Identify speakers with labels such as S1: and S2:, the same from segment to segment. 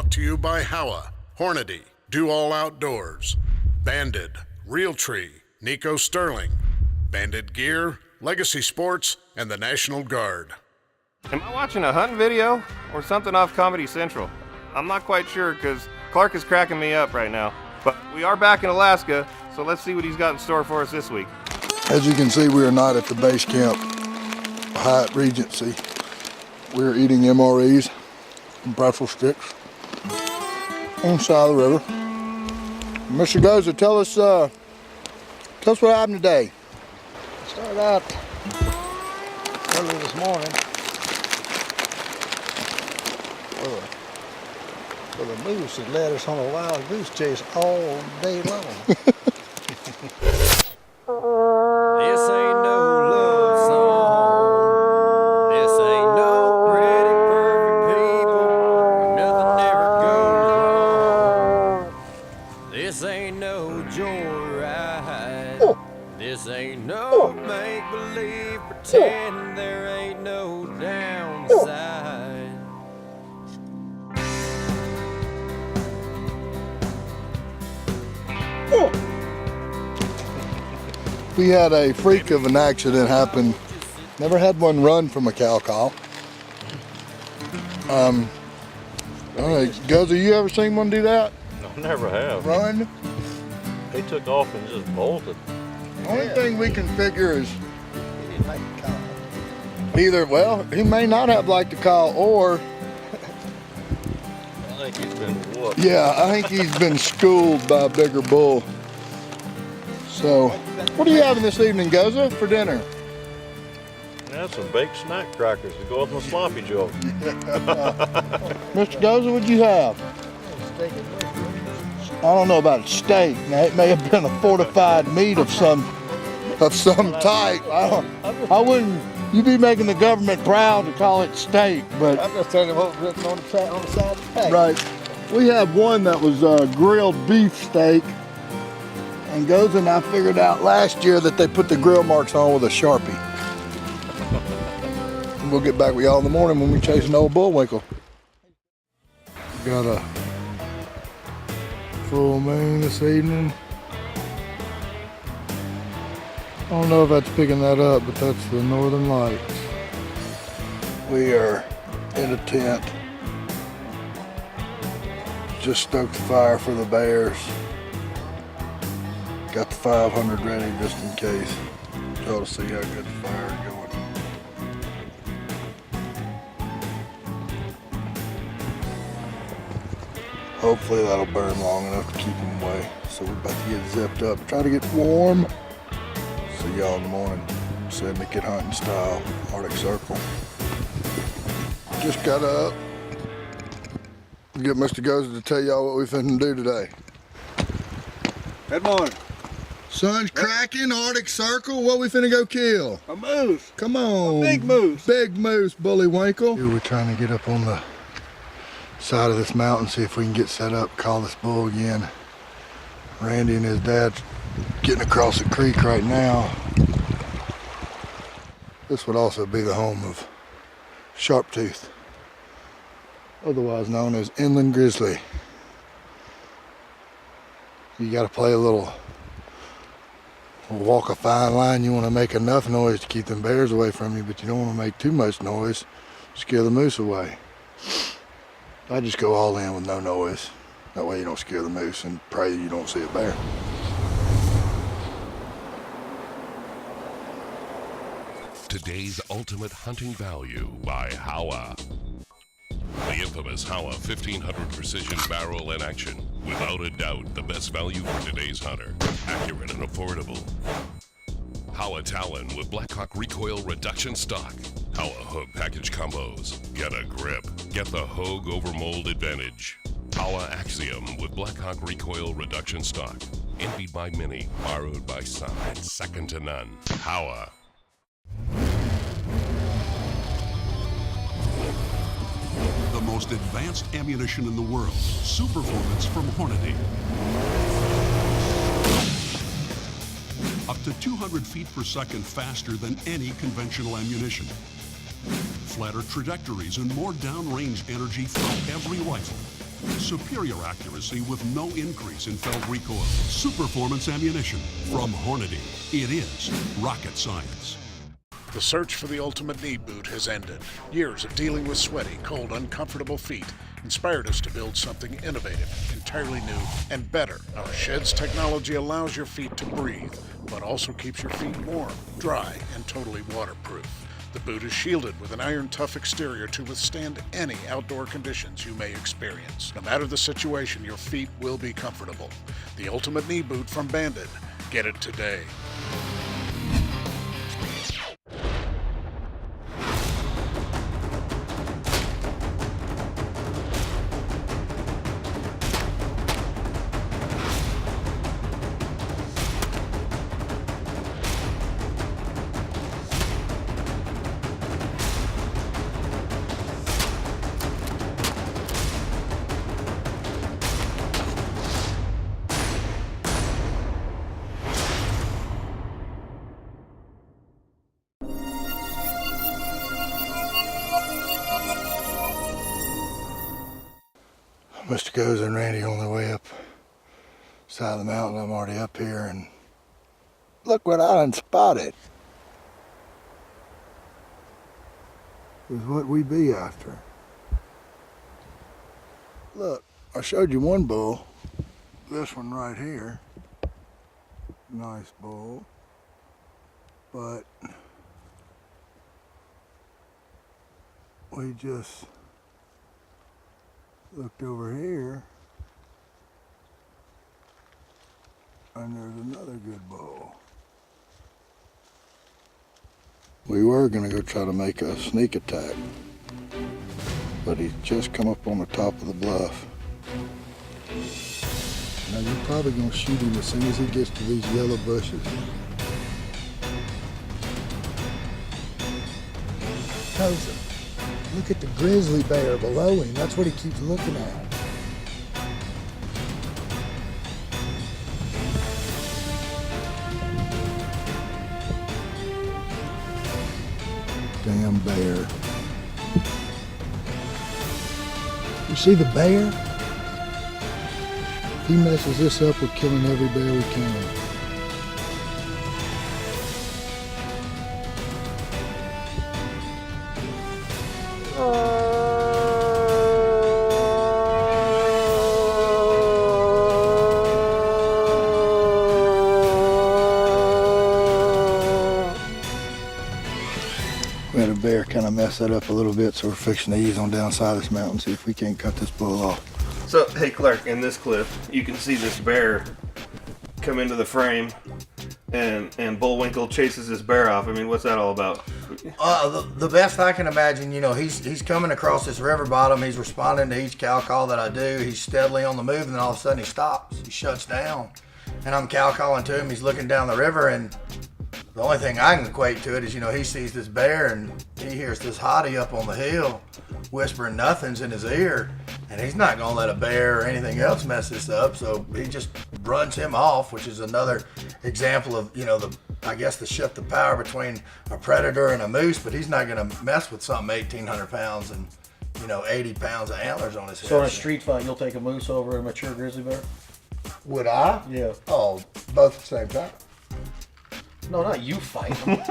S1: Brought to you by Howa, Hornady, Do All Outdoors, Banded, Realtree, Nico Sterling, Banded Gear, Legacy Sports, and the National Guard.
S2: Am I watching a hunting video or something off Comedy Central? I'm not quite sure because Clark is cracking me up right now. But we are back in Alaska, so let's see what he's got in store for us this week.
S3: As you can see, we are not at the base camp, Hyatt Regency. We're eating MREs and pretzel sticks on the side of the river. Mr. Goza, tell us what happened today.
S4: Started out early this morning with a moose that led us on a wild goose chase all day long.
S5: This ain't no love song. This ain't no pretty perfect people. Nothing ever goes wrong. This ain't no joyride. This ain't no make-believe, pretend there ain't no downside.
S3: We had a freak of an accident happen. Never had one run from a cow call. All right, Goza, you ever seen one do that?
S6: I never have.
S3: Run?
S6: He took off and just bolted.
S3: The only thing we can figure is
S4: He didn't like the call.
S3: either, well, he may not have liked the call, or,
S6: I think he's been whooped.
S3: yeah, I think he's been schooled by a bigger bull. So, what are you having this evening, Goza, for dinner?
S6: That's some baked snack crackers to go with my sloppy joe.
S3: Mr. Goza, what'd you have?
S4: Steak and mushrooms.
S3: I don't know about steak. Now, it may have been a fortified meat of some type. I wouldn't. You'd be making the government proud to call it steak, but
S4: I'm just telling you what was written on the side of the pack.
S3: right. We have one that was grilled beef steak, and Goza and I figured out last year that they put the grill marks on with a Sharpie. And we'll get back with y'all in the morning when we chase an old bullwinkle. Got a full moon this evening. I don't know if that's picking that up, but that's the northern lights. We are in a tent. Just stoked the fire for the bears. Got the 500 ready just in case. Y'all to see how good the fire is going. Hopefully that'll burn long enough to keep them away. So we're about to get zipped up, try to get warm. See y'all in the morning. Syndicate hunting style, Arctic Circle. Just got up. Get Mr. Goza to tell y'all what we finna do today.
S4: Good morning.
S3: Sun's cracking, Arctic Circle. What we finna go kill?
S4: A moose.
S3: Come on.
S4: A big moose.
S3: Big moose, Bullywhinkle. We're trying to get up on the side of this mountain, see if we can get set up, call this bull again. Randy and his dad getting across the creek right now. This would also be the home of Sharptooth, otherwise known as Inland Grizzly. You gotta play a little walk a fine line. You want to make enough noise to keep them bears away from you, but you don't want to make too much noise, scare the moose away. I just go all in with no noise. That way you don't scare the moose and pray you don't see a bear.
S7: Today's ultimate hunting value by Howa. The infamous Howa 1500 precision barrel in action. Without a doubt, the best value for today's hunter. Accurate and affordable. Howa Talon with Blackhawk recoil reduction stock. Howa Hogue package combos. Get a grip. Get the Hogue over mold advantage. Howa Axiom with Blackhawk recoil reduction stock. Envied by many, borrowed by some, and second to none. Howa.
S8: The most advanced ammunition in the world. Superformance from Hornady. Up to 200 feet per second faster than any conventional ammunition. Flatter trajectories and more downrange energy from every rifle. Superior accuracy with no increase in felt recoil. Superformance ammunition from Hornady. It is rocket science.
S1: The search for the ultimate knee boot has ended. Years of dealing with sweaty, cold, uncomfortable feet inspired us to build something innovative, entirely new, and better. Our Shed's technology allows your feet to breathe, but also keeps your feet warm, dry, and totally waterproof. The boot is shielded with an iron-tough exterior to withstand any outdoor conditions you may experience. No matter the situation, your feet will be comfortable. The ultimate knee boot from Bandit. Get it today.
S3: Mr. Goes and Randy on their way up side of the mountain. I'm already up here, and look what I done spotted. Is what we be after. Look, I showed you one bull. This one right here. Nice bull. But we just looked over here, and there's another good bull. We were gonna go try to make a sneak attack, but he's just come up on the top of the bluff. Now you're probably gonna shoot him as soon as he gets to these yellow bushes. Tozer, look at the grizzly bear below him. That's what he keeps looking at. Damn bear. You see the bear? If he messes this up, we're killing every bear we can. We had a bear kind of mess that up a little bit, so we're fixing to ease on down side of this mountain, see if we can't cut this bull off.
S2: So, hey Clark, in this clip, you can see this bear come into the frame, and Bullwinkle chases this bear off. I mean, what's that all about?
S9: The best I can imagine, you know, he's coming across this river bottom. He's responding to each cow call that I do. He's steadily on the move, and then all of a sudden he stops. He shuts down, and I'm cow calling to him. He's looking down the river, and the only thing I can equate to it is, you know, he sees this bear, and he hears this hottie up on the hill whispering nothings in his ear, and he's not gonna let a bear or anything else mess this up, so he just runs him off, which is another example of, you know, I guess the shift of power between a predator and a moose, but he's not gonna mess with something 1,800 pounds and, you know, 80 pounds of antlers on his head.
S4: So in a street fight, you'll take a moose over a mature grizzly bear?
S3: Would I?
S4: Yeah.
S3: Oh, both at the same time.
S4: No, not you fight him.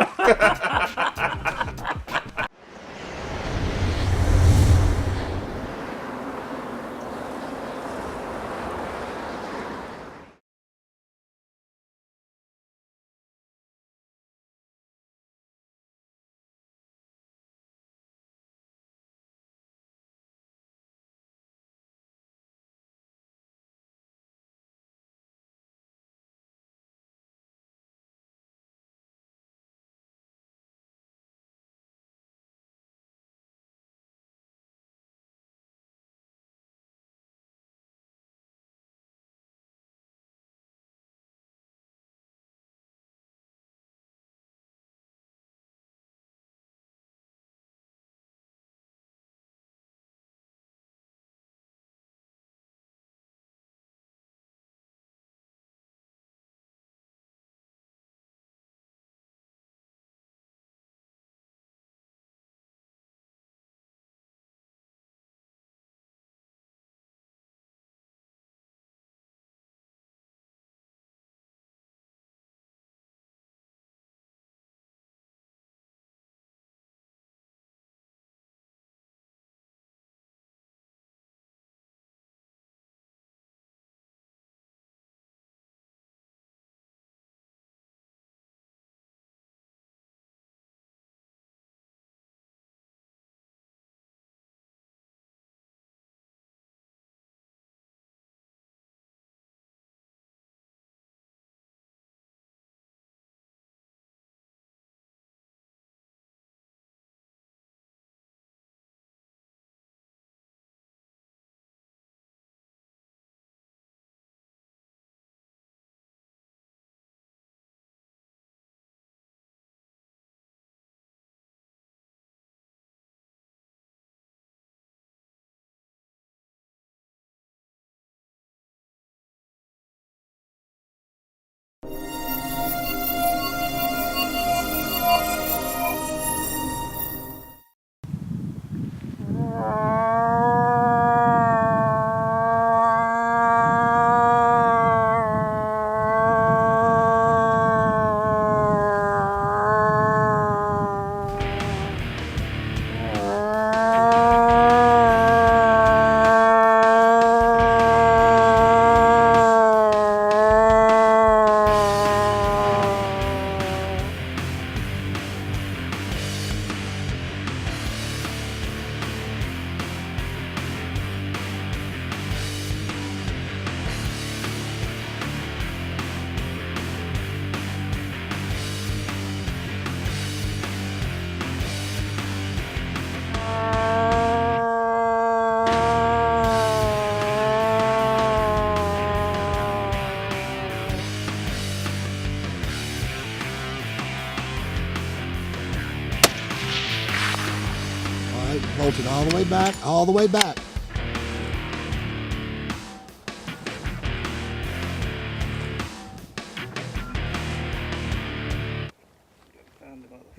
S3: Bolted all the way back, all the way back.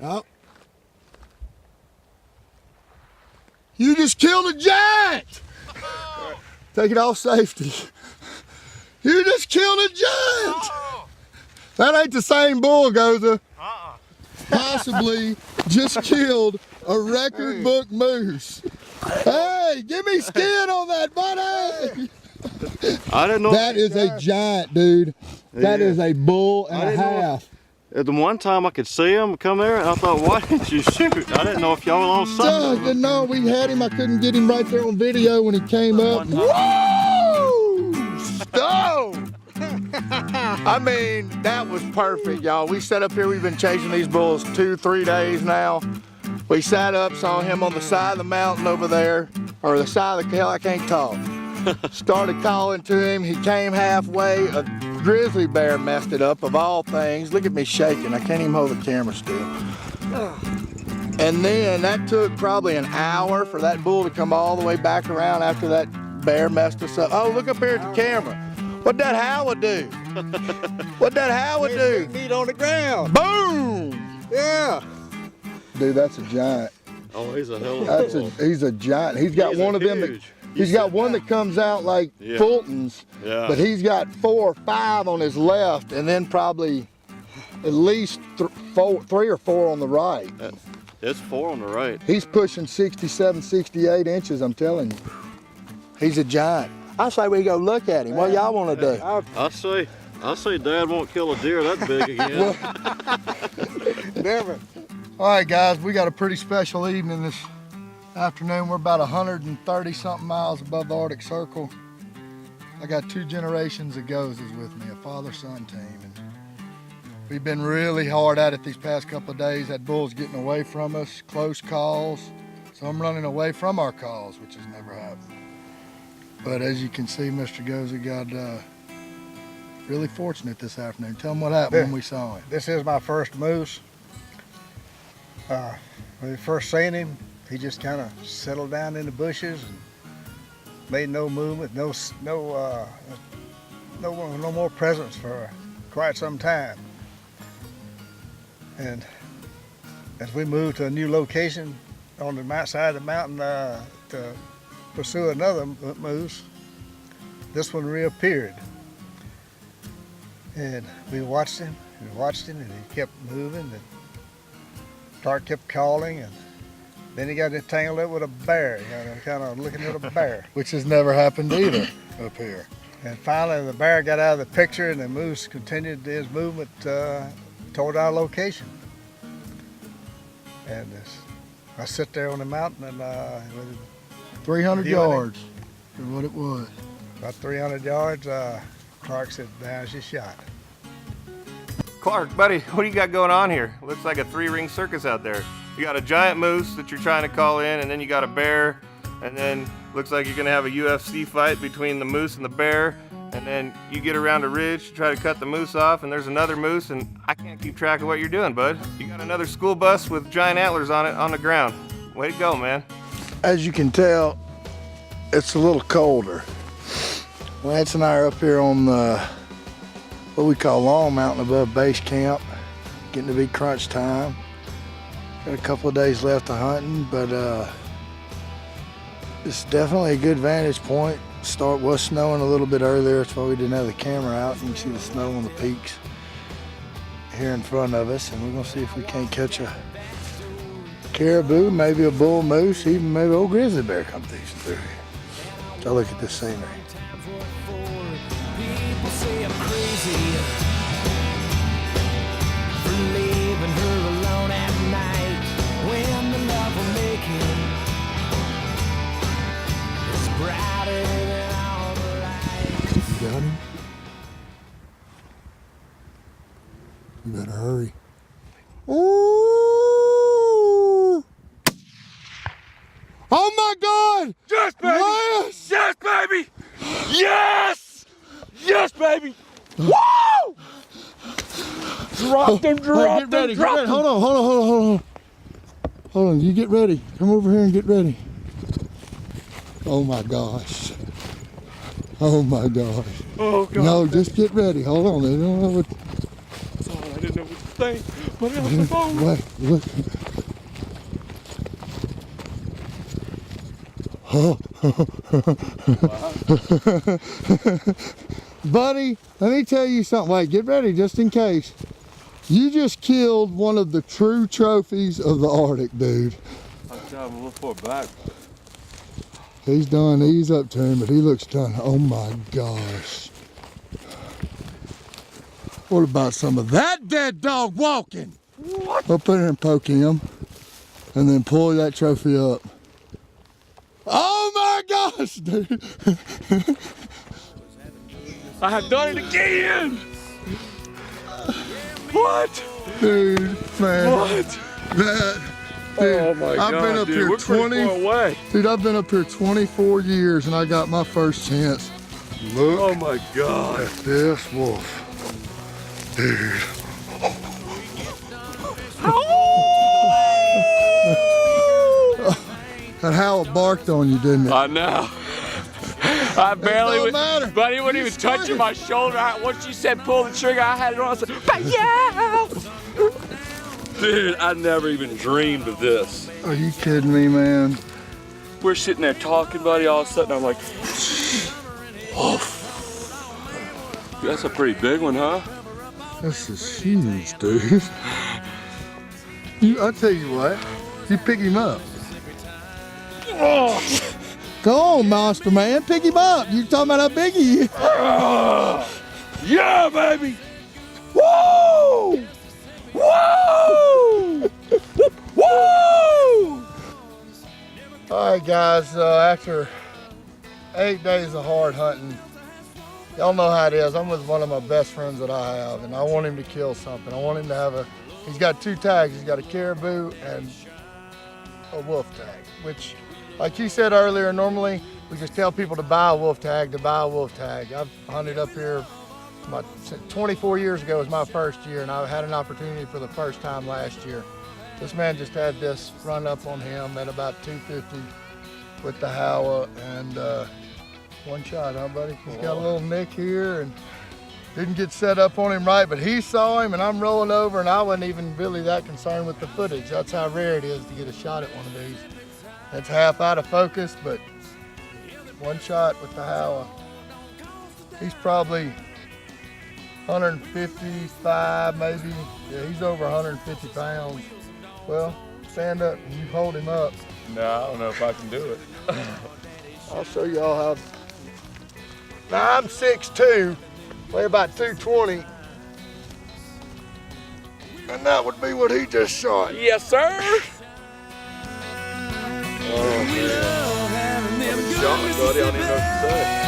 S3: Oh. You just killed a giant! Take it off safety. You just killed a giant! That ain't the same bull, Goza. Possibly just killed a record book moose. Hey, give me skin on that, buddy!
S10: I didn't know.
S3: That is a giant, dude. That is a bull and a half.
S10: At the one time I could see him come there, and I thought, why didn't you shoot? I didn't know if y'all were on something.
S3: I didn't know we had him. I couldn't get him right there on video when he came up. Woo! Stone! I mean, that was perfect, y'all. We sat up here, we've been chasing these bulls 2-3 days now. We sat up, saw him on the side of the mountain over there, or the side of the hill, I can't talk. Started calling to him, he came halfway, a grizzly bear messed it up, of all things. Look at me shaking, I can't even hold the camera still. And then that took probably an hour for that bull to come all the way back around after that bear messed us up. Oh, look up here at the camera. What'd that Howard do? What'd that Howard do?
S4: Meat on the ground.
S3: Boom!
S4: Yeah.
S3: Dude, that's a giant.
S10: Oh, he's a hell of a bull.
S3: He's a giant. He's got one of them that, he's got one that comes out like Fulton's, but he's got 4 or 5 on his left, and then probably at least 3 or 4 on the right.
S10: It's 4 on the right.
S3: He's pushing 67, 68 inches, I'm telling you. He's a giant. I say we go look at him. What y'all want to do?
S10: I say Dad won't kill a deer that big again.
S3: Never. All right, guys, we got a pretty special evening this afternoon. We're about 130 something miles above the Arctic Circle. I got 2 generations of Gozas with me, a father-son team. And we've been really hard at it these past couple of days. That bull's getting away from us, close calls. Some running away from our calls, which has never happened. But as you can see, Mr. Goza got really fortunate this afternoon. Tell him what happened when we saw him.
S4: This is my first moose. When we first seen him, he just kind of settled down in the bushes and made no movement, no more presence for quite some time. And as we moved to a new location on the side of the mountain to pursue another moose, this one reappeared. And we watched him, and he kept moving, and Clark kept calling, and then he got entangled up with a bear, kind of looking at a bear.
S3: Which has never happened either up here.
S4: And finally the bear got out of the picture, and the moose continued his movement toward our location. And I sit there on the mountain, and
S3: 300 yards is what it was.
S4: About 300 yards, Clark said, "There's your shot."
S2: Clark, buddy, what do you got going on here? Looks like a 3-ring circus out there. You got a giant moose that you're trying to call in, and then you got a bear, and then looks like you're gonna have a UFC fight between the moose and the bear, and then you get around a ridge to try to cut the moose off, and there's another moose, and I can't keep track of what you're doing, bud. You got another school bus with giant antlers on it on the ground. Way to go, man.
S3: As you can tell, it's a little colder. Lance and I are up here on what we call Long Mountain above base camp, getting to be crunch time. Got a couple of days left of hunting, but it's definitely a good vantage point. Was snowing a little bit earlier, that's why we didn't have the camera out. You can see the snow on the peaks here in front of us, and we're gonna see if we can't catch a caribou, maybe a bull moose, even maybe old grizzly bear come through here. So look at this scenery.
S5: People say I'm crazy for leaving her alone at night when the love we're making is brighter than all the lights.
S3: You got him? You better hurry. Ooh! Oh my God!
S11: Yes, baby!
S3: Yes!
S11: Yes, baby! Yes! Yes, baby! Woo! Dropped him, dropped him, dropped him.
S3: Hold on. Hold on, you get ready. Come over here and get ready. Oh my gosh. Oh my gosh.
S11: Oh God.
S3: No, just get ready. Hold on. I don't know what.
S11: Oh, I didn't know what to think. But it was the phone.
S3: Wait, look. Buddy, let me tell you something. Wait, get ready just in case. You just killed one of the true trophies of the Arctic, dude.
S11: I'm trying to look for it back.
S3: He's done, ease up to him, but he looks done. Oh my gosh. What about some of that dead dog walking? What? Up there and poke him, and then pull that trophy up. Oh my gosh, dude.
S11: I have done it again. What?
S3: Dude, man.
S11: What?
S3: That, dude,
S11: Oh my God,
S3: I've been up
S11: dude,
S3: here
S11: we're pretty
S3: 20,
S11: far away.
S3: Dude, I've been up here 24 years and I got my first chance. Look
S11: Oh my God.
S3: at this wolf. Dude. That howl barked on you, didn't it?
S11: I know. I barely
S3: don't matter.
S11: Buddy wasn't even touching my shoulder. Once you said pull the trigger, I had it on. I said, yeah! Dude, I never even dreamed of this.
S3: Are you kidding me, man?
S11: We're sitting there talking, buddy. All of a sudden, I'm like, woof. That's a pretty big one, huh?
S3: This is huge, dude. I'll tell you what, you pick him up.
S11: Oh.
S3: Go on, monster man, pick him up. You talking about how big he is?
S11: Yeah, baby! Woo! Woo! Woo!
S3: All right, guys, after 8 days of hard hunting, y'all know how it is. I'm with one of my best friends that I have, and I want him to kill something. I want him to have he's got 2 tags. He's got a caribou and a wolf tag, which, like you said earlier, normally we just tell people to buy a wolf tag, I've hunted up here, 24 years ago was my first year, and I had an opportunity for the first time last year. This man just had this run up on him at about 250 with the Howa, and one shot, huh, buddy? He's got a little nick here and didn't get set up on him right, but he saw him, and I'm rolling over, and I wasn't even really that concerned with the footage. That's how rare it is to get a shot at one of these. It's half out of focus, but one shot with the Howa. He's probably 155, maybe. Yeah, he's over 150 pounds. Well, stand up and you hold him up.
S11: No, I don't know if I can do it.
S3: I'll show y'all how. Now I'm 6'2", weigh about 220. And that would be what he just shot.
S11: Yes, sir.
S3: Oh, man.
S11: I'm shocked, buddy. I don't even know what to say.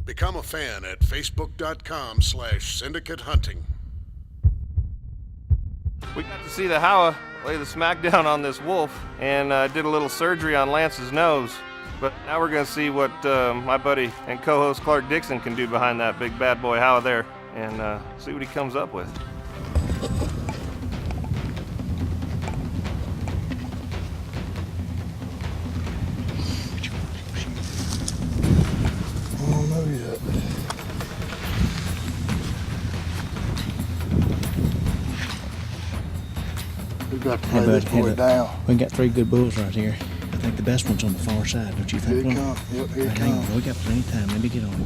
S1: Become a fan at facebook.com/Syndicate Hunting.
S2: We got to see the Howa lay the smackdown on this wolf and did a little surgery on Lance's nose. But now we're going to see what my buddy and co-host Clark Dixon can do behind that big bad boy Howa there and see what he comes up with.
S3: I don't know yet. We've got to lay this boy down.
S12: We got 3 good bulls right here. I think the best one's on the far side, don't you think?
S3: Here it comes. Yep, here it
S12: Hang
S3: comes.
S12: on, we got plenty of time. Let me get on it.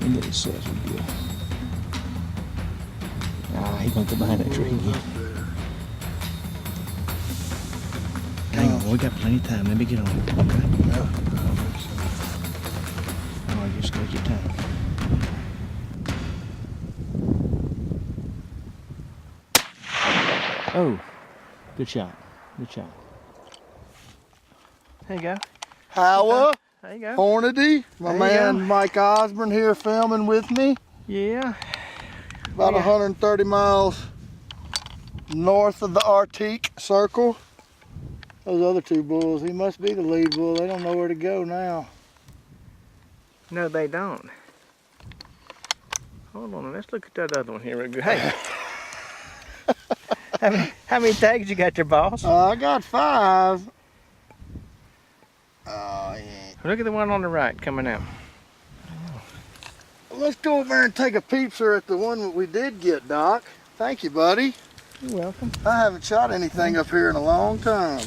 S12: Let me get his says we good. Ah, he won't get behind that tree again. Hang on, we got plenty of time. Let me get on it. Okay?
S3: Yeah.
S12: Oh, you just got your time. Oh, good shot. Good shot. There you go.
S3: Howa,
S12: There you go.
S3: Hornady, my
S12: There you
S3: man
S12: go.
S3: Mike Osborne here filming with me.
S12: Yeah.
S3: About
S12: Yeah.
S3: 130 miles north of the Arctic Circle. Those other 2 bulls, he must be the lead bull. They don't know where to go now.
S12: No, they don't. Hold on, let's look at that other one here real good. Hey. How many tags you got there, boss?
S3: I got 5. Oh, yeah.
S12: Look at the one on the right coming out.
S3: Let's go over there and take a peep, sir, at the one that we did get, Doc. Thank you, buddy.
S12: You're welcome.
S3: I haven't shot anything up here in a long time.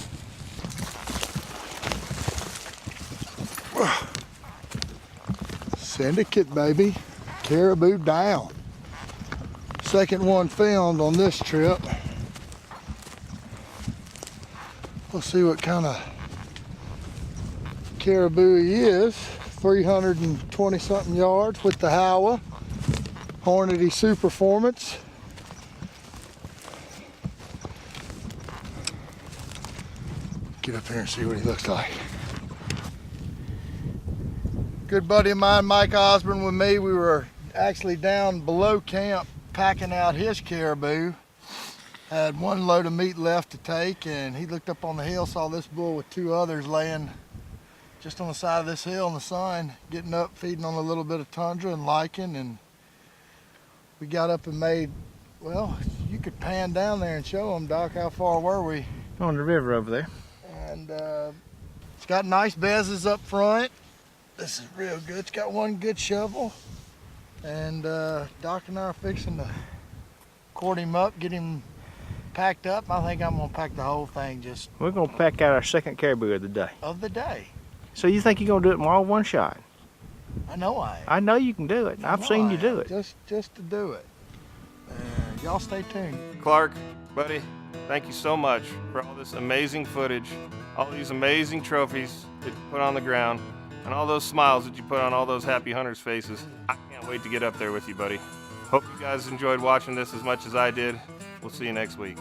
S3: Syndicate, baby. Caribou down. Second one filmed on this trip. We'll see what kind of caribou he is. 320 something yards with the Howa. Hornady Superformance. Get up here and see what he looks like. Good buddy of mine, Mike Osborne, with me. We were actually down below camp packing out his caribou. Had 1 load of meat left to take, and he looked up on the hill, saw this bull with 2 others laying just on the side of this hill in the sun, getting up, feeding on a little bit of tundra and lichen, and we got up and made, well, you could pan down there and show them, Doc, how far were we?
S12: On the river over there.
S3: And it's got nice bezzes up front. This is real good. It's got 1 good shovel. And Doc and I are fixing to cord him up, get him packed up. I think I'm gonna pack the whole thing just
S12: We're gonna pack out our second caribou of the day.
S3: of the day.
S12: So you think you're gonna do it all one shot?
S3: I know I am.
S12: I know you can do it. I've seen you do it.
S3: Just to do it. Y'all stay tuned.
S2: Clark, buddy, thank you so much for all this amazing footage, all these amazing trophies that you put on the ground, and all those smiles that you put on all those happy hunters' faces. I can't wait to get up there with you, buddy. Hope you guys enjoyed watching this as much as I did. We'll see you next week.